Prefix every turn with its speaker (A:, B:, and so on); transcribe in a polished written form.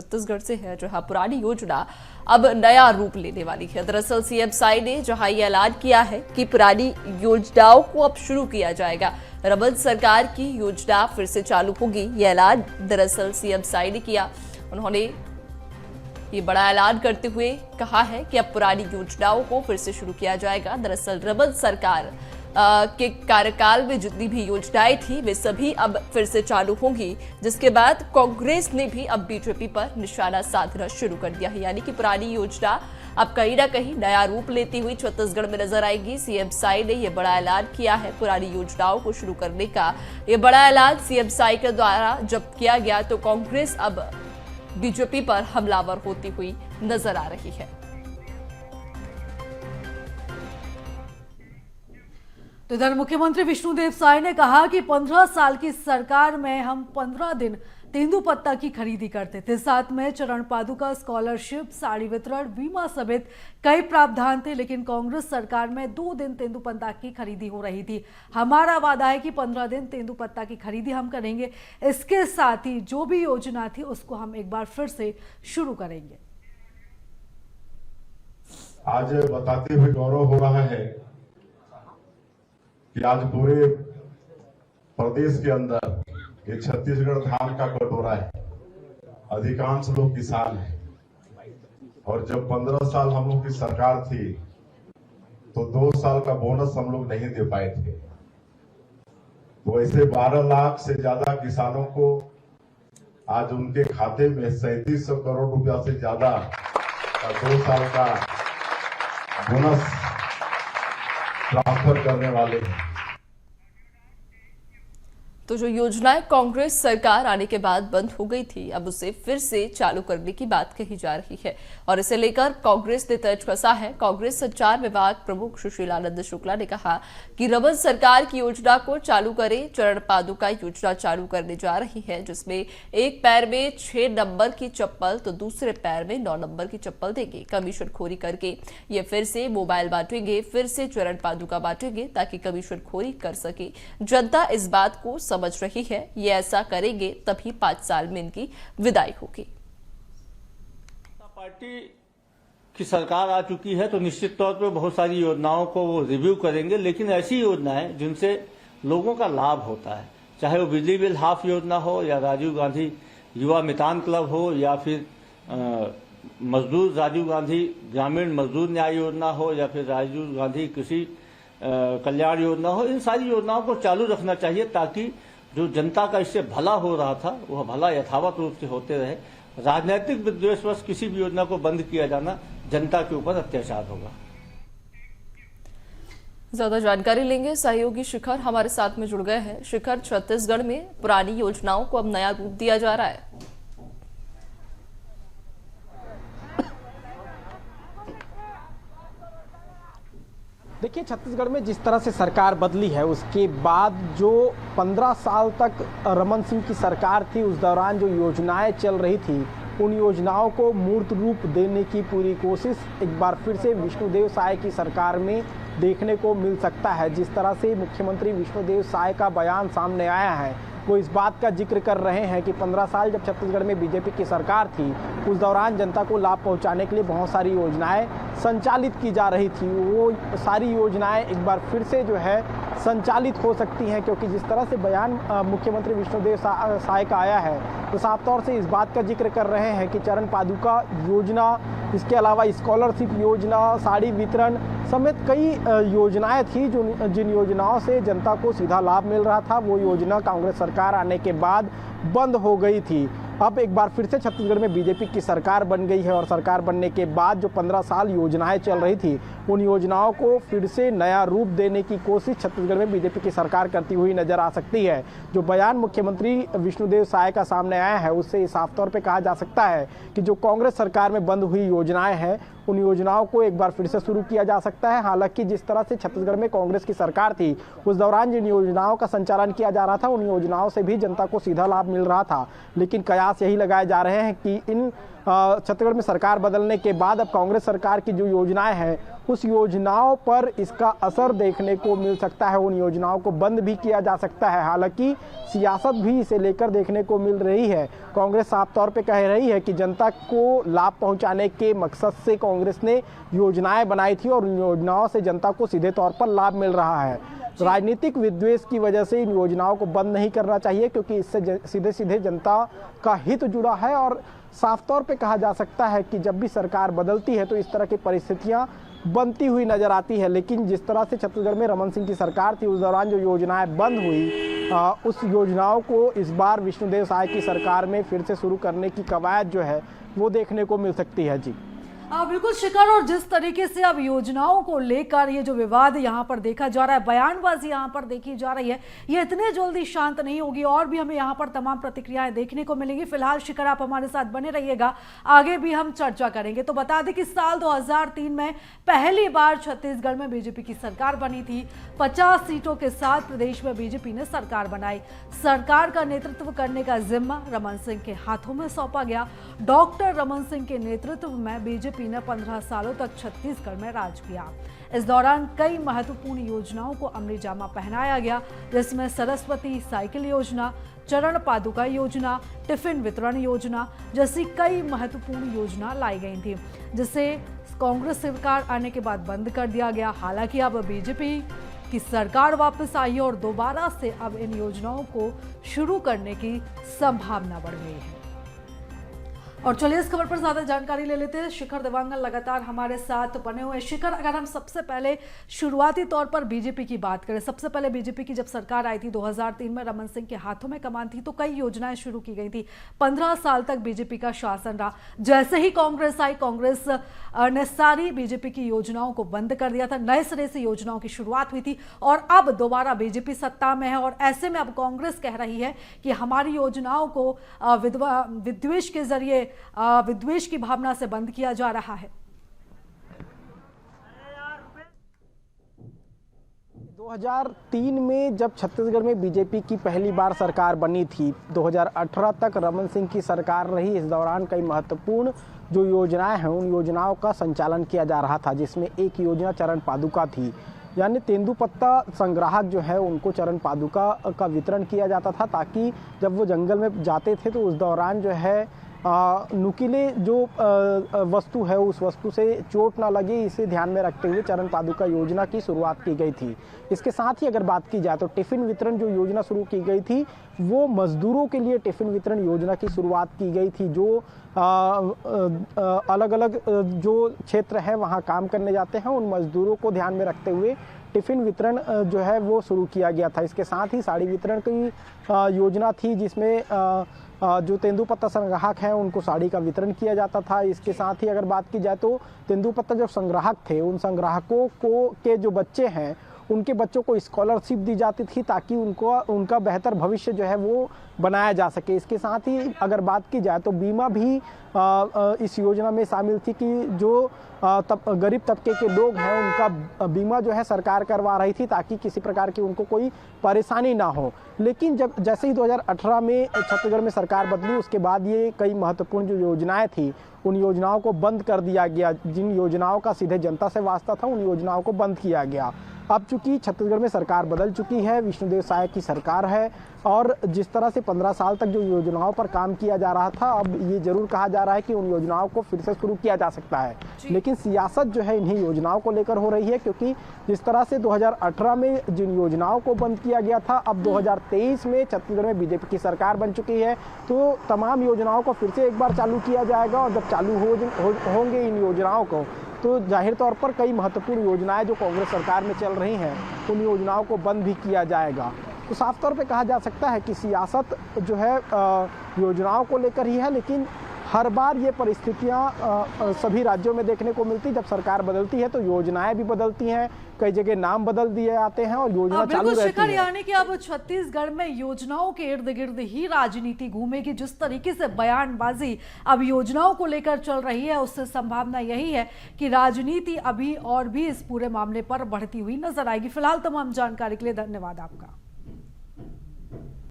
A: छत्तीसगढ़ से है, जहां पुरानी योजना अब नया रूप लेने वाली है। दरअसल सीएम साई ने जहां ये ऐलान किया है कि पुरानी योजनाओं को अब शुरू किया जाएगा, रमन सरकार की योजना फिर से चालू होगी। ये ऐलान दरअसल सीएम साई ने किया। उन्होंने ये बड़ा ऐलान करते हुए कहा है कि अब पुरानी योजनाओं को फिर से शुरू किया जाएगा। दरअसल रमन सरकार के कार्यकाल में जितनी भी योजनाएं थी वे सभी अब फिर से चालू होंगी, जिसके बाद कांग्रेस ने भी अब बीजेपी पर निशाना साधना शुरू कर दिया है। यानी कि पुरानी योजना अब कहीं ना कहीं नया रूप लेती हुई छत्तीसगढ़ में नजर आएगी। सीएम साई ने यह बड़ा ऐलान किया है पुरानी योजनाओं को शुरू करने का। यह बड़ा ऐलान सीएम साई के द्वारा जब किया गया तो कांग्रेस अब बीजेपी पर हमलावर होती हुई नजर आ रही है।
B: तो इधर मुख्यमंत्री विष्णुदेव साय ने कहा कि 15 साल की सरकार में हम 15 दिन तेंदुपत्ता की खरीदी करते थे, साथ में चरण पादुका, स्कॉलरशिप, साड़ी वितरण, बीमा समेत कई प्रावधान थे, लेकिन कांग्रेस सरकार में 2 दिन तेंदुपत्ता की खरीदी हो रही थी। हमारा वादा है कि 15 दिन तेंदुपत्ता की खरीदी हम करेंगे। इसके साथ ही जो भी योजना थी उसको हम एक बार फिर से शुरू करेंगे।
C: आज बताते हुए गौरव हो रहा है कि आज पूरे प्रदेश के अंदर ये छत्तीसगढ़ धान का कटोरा है। अधिकांश लोग किसान हैं और जब 15 साल हम लोग की सरकार थी तो 2 साल का बोनस हम लोग नहीं दे पाए थे। तो ऐसे 12 लाख से ज्यादा किसानों को आज उनके खाते में 3700 करोड़ रुपया से ज्यादा का 2 साल का बोनस ट्रांसफर करने वाले हैं।
A: तो जो योजनाएं कांग्रेस सरकार आने के बाद बंद हो गई थी, अब उसे फिर से चालू करने की बात कही जा रही है और इसे लेकर कांग्रेस ने तर्ज कसा है। कांग्रेस संचार विभाग प्रमुख सुशील आनंद शुक्ला ने कहा कि रमन सरकार की योजना को चालू करें। चरण पादुका योजना चालू करने जा रही है, जिसमें एक पैर में 6 नंबर की चप्पल तो दूसरे पैर में 9 नंबर की चप्पल देंगे। कमीशन खोरी करके ये फिर से मोबाइल बांटेंगे, फिर से चरण पादुका बांटेंगे ताकि कमीशन खोरी कर सके। जनता इस बात को समझ रही है, ये ऐसा करेंगे तभी 5 साल में इनकी विदाई होगी।
D: पार्टी की सरकार आ चुकी है तो निश्चित तौर पर बहुत सारी योजनाओं को वो रिव्यू करेंगे, लेकिन ऐसी योजनाएं जिनसे लोगों का लाभ होता है, चाहे वो बिजली बिल हाफ योजना हो या राजीव गांधी युवा मितान क्लब हो या फिर मजदूर राजीव गांधी ग्रामीण मजदूर न्याय योजना हो या फिर राजीव गांधी कृषि कल्याण योजना हो, इन सारी योजनाओं को चालू रखना चाहिए ताकि जो जनता का इससे भला हो रहा था वह भला यथावत रूप से होते रहे। राजनीतिक विद्वेषवश किसी भी योजना को बंद किया जाना जनता के ऊपर अत्याचार होगा।
A: ज्यादा जानकारी लेंगे, सहयोगी शिखर हमारे साथ में जुड़ गए हैं। शिखर, छत्तीसगढ़ में पुरानी योजनाओं को अब नया रूप दिया जा रहा है।
E: देखिए, छत्तीसगढ़ में जिस तरह से सरकार बदली है उसके बाद जो 15 साल तक रमन सिंह की सरकार थी, उस दौरान जो योजनाएं चल रही थी उन योजनाओं को मूर्त रूप देने की पूरी कोशिश एक बार फिर से विष्णुदेव साय की सरकार में देखने को मिल सकता है। जिस तरह से मुख्यमंत्री विष्णुदेव साय का बयान सामने आया है, वो इस बात का जिक्र कर रहे हैं कि 15 साल जब छत्तीसगढ़ में बीजेपी की सरकार थी उस दौरान जनता को लाभ पहुंचाने के लिए बहुत सारी योजनाएं संचालित की जा रही थी। वो सारी योजनाएं एक बार फिर से जो है संचालित हो सकती हैं, क्योंकि जिस तरह से बयान मुख्यमंत्री विष्णुदेव साय का आया है तो साफ तौर से इस बात का जिक्र कर रहे हैं कि चरण पादुका योजना, इसके अलावा स्कॉलरशिप योजना, साड़ी वितरण समेत कई योजनाएं थी जिन योजनाओं से जनता को सीधा लाभ मिल रहा था, वो योजना कांग्रेस सरकार आने के बाद बंद हो गई थी। अब एक बार फिर से छत्तीसगढ़ में बीजेपी की सरकार बन गई है और सरकार बनने के बाद जो 15 साल योजनाएं चल रही थी उन योजनाओं को फिर से नया रूप देने की कोशिश छत्तीसगढ़ में बीजेपी की सरकार करती हुई नजर आ सकती है। जो बयान मुख्यमंत्री विष्णुदेव साय का सामने आया है उससे साफ तौर पे कहा जा सकता है कि जो कांग्रेस सरकार में बंद हुई योजनाएं हैं उन योजनाओं को एक बार फिर से शुरू किया जा सकता है। हालांकि जिस तरह से छत्तीसगढ़ में कांग्रेस की सरकार थी उस दौरान जिन योजनाओं का संचालन किया जा रहा था उन योजनाओं से भी जनता को सीधा लाभ मिल रहा था, लेकिन कयास यही लगाए जा रहे हैं कि इन छत्तीसगढ़ में सरकार बदलने के बाद अब कांग्रेस सरकार की जो योजनाएं हैं उस योजनाओं पर इसका असर देखने को मिल सकता है। उन योजनाओं को बंद भी किया जा सकता है। हालांकि सियासत भी इसे लेकर देखने को मिल रही है। कांग्रेस साफ तौर पे कह रही है कि जनता को लाभ पहुंचाने के मकसद से कांग्रेस ने योजनाएं बनाई थी और उन योजनाओं से जनता को सीधे तौर पर लाभ मिल रहा है। राजनीतिक विद्वेष की वजह से इन योजनाओं को बंद नहीं करना चाहिए, क्योंकि इससे सीधे सीधे जनता का हित जुड़ा है। और साफ तौर पे कहा जा सकता है कि जब भी सरकार बदलती है तो इस तरह की परिस्थितियां बनती हुई नजर आती है। लेकिन जिस तरह से छत्तीसगढ़ में रमन सिंह की सरकार थी उस दौरान जो योजनाएं बंद हुई, उस योजनाओं को इस बार विष्णुदेव साय की सरकार में फिर से शुरू करने की कवायद जो है वो देखने को मिल सकती है। जी
B: बिल्कुल शिखर, और जिस तरीके से अब योजनाओं को लेकर ये जो विवाद यहाँ पर देखा जा रहा है, बयानबाजी यहाँ पर देखी जा रही है, ये इतने जल्दी शांत नहीं होगी और भी हमें यहाँ पर तमाम प्रतिक्रियाएं देखने को मिलेंगी। फिलहाल शिखर आप हमारे साथ बने रहिएगा, आगे भी हम चर्चा करेंगे। तो बता दें कि साल 2003 में पहली बार छत्तीसगढ़ में बीजेपी की सरकार बनी थी। 50 सीटों के साथ प्रदेश में बीजेपी ने सरकार बनाई। सरकार का नेतृत्व करने का जिम्मा रमन सिंह के हाथों में सौंपा गया। डॉक्टर रमन सिंह के नेतृत्व में बीजेपी ने 15 सालों तक छत्तीसगढ़ में राज किया। इस दौरान कई महत्वपूर्ण योजनाओं को अमली जामा पहनाया गया, जिसमें सरस्वती साइकिल योजना, चरण पादुका योजना, टिफिन वितरण योजना जैसी कई महत्वपूर्ण योजना लाई गई थी, जिसे कांग्रेस सरकार आने के बाद बंद कर दिया गया। हालांकि अब बीजेपी की सरकार वापस आई है और दोबारा से अब इन योजनाओं को शुरू करने की संभावना बढ़ गई है। और चलिए इस खबर पर ज्यादा जानकारी ले लेते हैं। शिखर देवांगन लगातार हमारे साथ बने हुए हैं। शिखर, अगर हम सबसे पहले शुरुआती तौर पर बीजेपी की बात करें, सबसे पहले बीजेपी की जब सरकार आई थी 2003 में, रमन सिंह के हाथों में कमान थी तो कई योजनाएं शुरू की गई थी। 15 साल तक बीजेपी का शासन रहा। जैसे ही कांग्रेस आई, कांग्रेस ने सारी बीजेपी की योजनाओं को बंद कर दिया था। नए सिरे से योजनाओं की शुरुआत हुई थी और अब दोबारा बीजेपी सत्ता में है और ऐसे में अब कांग्रेस कह रही है कि हमारी योजनाओं को विद्वेष के जरिए, विद्वेष की भावना से बंद किया जा रहा है।
E: 2003 में जब छत्तीसगढ़ में बीजेपी की पहली बार सरकार बनी थी, 2018 तक रमन सिंह की सरकार रही। इस दौरान कई महत्वपूर्ण जो योजनाएं हैं उन योजनाओं का संचालन किया जा रहा था, जिसमें एक योजना चरण पादुका थी, यानी तेंदुपत्ता संग्राहक जो है उनको चरण पादुका का वितरण किया जाता था, ताकि जब वो जंगल में जाते थे तो उस दौरान जो है नुकीले जो वस्तु है उस वस्तु से चोट ना लगे, इसे ध्यान में रखते हुए चरण पादुका योजना की शुरुआत की गई थी। इसके साथ ही अगर बात की जाए तो टिफिन वितरण जो योजना शुरू की गई थी वो मजदूरों के लिए टिफिन वितरण योजना की शुरुआत की गई थी, जो अलग अलग जो क्षेत्र है वहाँ काम करने जाते हैं उन मजदूरों को ध्यान में रखते हुए टिफिन वितरण जो है वो शुरू किया गया था। इसके साथ ही साड़ी वितरण की योजना थी, जिसमें जो तेंदुपत्ता संग्राहक हैं उनको साड़ी का वितरण किया जाता था। इसके साथ ही अगर बात की जाए तो तेंदुपत्ता जो संग्राहक थे उन संग्राहकों को के जो बच्चे हैं उनके बच्चों को स्कॉलरशिप दी जाती थी, ताकि उनका बेहतर भविष्य जो है वो बनाया जा सके। इसके साथ ही अगर बात की जाए तो बीमा भी इस योजना में शामिल थी कि जो गरीब तबके के लोग हैं उनका बीमा जो है सरकार करवा रही थी, ताकि किसी प्रकार की उनको कोई परेशानी ना हो। लेकिन जैसे ही 2018 में छत्तीसगढ़ में सरकार बदली, उसके बाद ये कई महत्वपूर्ण जो योजनाएं थी उन योजनाओं को बंद कर दिया गया। जिन योजनाओं का सीधे जनता से वास्ता था उन योजनाओं को बंद किया गया। अब चूंकि छत्तीसगढ़ में सरकार बदल चुकी है, विष्णुदेव साय की सरकार है, और जिस तरह से 15 साल तक जो योजनाओं पर काम किया जा रहा था, अब ये जरूर कहा जा रहा है कि उन योजनाओं को फिर से शुरू किया जा सकता है। लेकिन सियासत जो है इन्हीं योजनाओं को लेकर हो रही है, क्योंकि जिस तरह से 2018 में जिन योजनाओं को बंद किया गया था, अब 2023 में छत्तीसगढ़ में बीजेपी की सरकार बन चुकी है, तो तमाम योजनाओं को फिर से एक बार चालू किया जाएगा। और जब चालू होंगे इन योजनाओं को, तो जाहिर तौर पर कई महत्वपूर्ण योजनाएं जो कांग्रेस सरकार में चल रही हैं उन योजनाओं को बंद भी किया जाएगा। तो साफ तौर पे कहा जा सकता है कि सियासत जो है योजनाओं को लेकर ही है, लेकिन हर बार ये परिस्थितियां सभी राज्यों में देखने को मिलती। जब सरकार बदलती है तो योजनाएं भी बदलती हैं, कई जगह नाम बदल दिए जाते हैं और योजना चालू रहती है।
B: यानी कि अब छत्तीसगढ़ में योजनाओं के इर्द गिर्द ही राजनीति घूमेगी। जिस तरीके से बयानबाजी अब योजनाओं को लेकर चल रही है, उससे संभावना यही है कि राजनीति अभी और भी इस पूरे मामले पर बढ़ती हुई नजर आएगी। फिलहाल तमाम जानकारी के लिए धन्यवाद आपका।